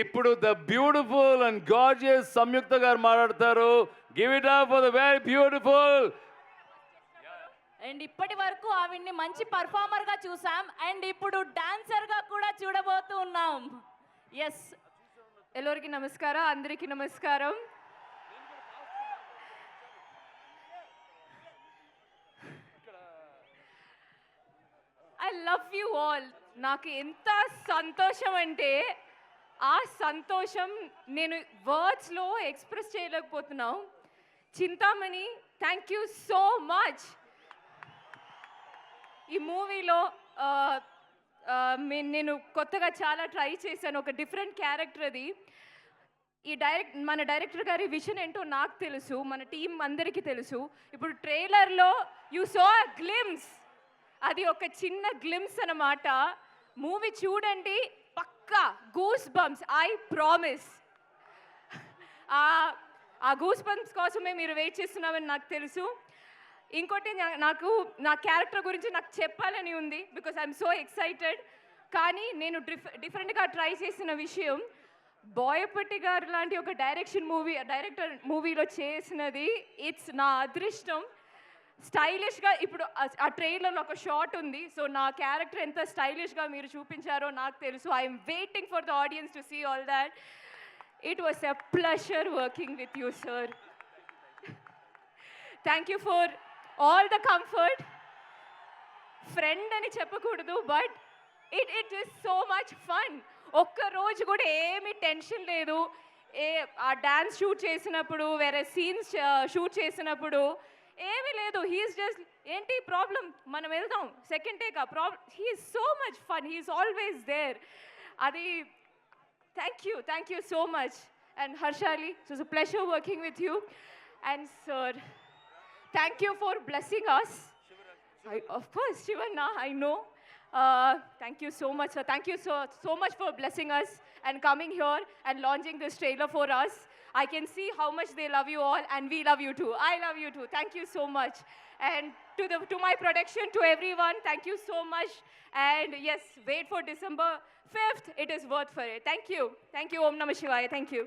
ఇప్పుడు the beautiful and gorgeous సంయుక్త గారు మాట్లాడతారు. Give it up for the very beautiful. And ఇప్పటి వరకు ఆవిడ్ని మంచి పర్ఫార్మర్ గా చూసాం అండ్ ఇప్పుడు డాన్సర్ గా కూడా చూడబోతూ ఉన్నాం. ఎస్, ಎಲ್ಲರಿಗೂ ನಮಸ್ಕಾರ, అందరికీ నమస్కారం. I love you all. నాకు ఎంత సంతోషం అంటే ఆ సంతోషం నేను వర్డ్స్లో ఎక్స్ప్రెస్ చేయలేకపోతున్నాం. Chintamani, thank you so much. ఈ మూవీలో నేను కొత్తగా చాలా ట్రై చేశాను, ఒక డిఫరెంట్ క్యారెక్టర్ అది. మన డైరెక్టర్ గారి విజన్ ఏంటో నాకు తెలుసు, మన టీం అందరికీ తెలుసు. ఇప్పుడు ట్రైలర్లో యూ సో అ గ్లిమ్స్, అది ఒక చిన్న గ్లిమ్స్ అన్నమాట. మూవీ చూడండి, పక్కా గూస్ బంప్స్, ఐ ప్రామిస్. ఆ గూస్ బంప్స్ కోసమే మీరు వెయిట్ చేస్తున్నామని నాకు తెలుసు. ఇంకోటి, నాకు నా క్యారెక్టర్ గురించి నాకు చెప్పాలని ఉంది బికాస్ ఐఎమ్ సో ఎక్సైటెడ్. కానీ నేను డిఫరెంట్గా ట్రై చేసిన విషయం, బోయపట్టి గారు లాంటి ఒక డైరెక్టర్ మూవీలో చేసినది ఇట్స్ నా అదృష్టం. స్టైలిష్గా ఇప్పుడు ఆ ట్రైలర్లో ఒక షాట్ ఉంది. సో నా క్యారెక్టర్ ఎంత స్టైలిష్గా మీరు చూపించారో నాకు తెలుసు. I'm waiting for the audience to see all that. It was a pleasure working with you sir. Thank you for all the comfort. Friend అని చెప్పకూడదు, but it is so much fun. ఒక్కరోజు కూడా ఏమీ టెన్షన్ లేదు. ఆ dance shoot చేసినప్పుడు, వేరే scenes shoot చేసినప్పుడు ఏమీ లేదు. హీఈస్ జస్ట్ ఏంటి ప్రాబ్లం, మనం వెళ్దాం సెకండ్ టేక్. ఆ problem, he's so much fun, he's always there. అది thank you so much. And Harshali, it was a pleasure working with you. And sir, thank you for blessing us. Of course, Shivanna, I know. Thank you so much, sir. Thank you so much for blessing us and coming here and launching this trailer for us. I can see how much they love you all, and we love you too. I love you too. Thank you so much. And to my production, to everyone, thank you so much. And yes, wait for December 5th. It is worth for it. Thank you. Om Namah Shivaya. Thank you.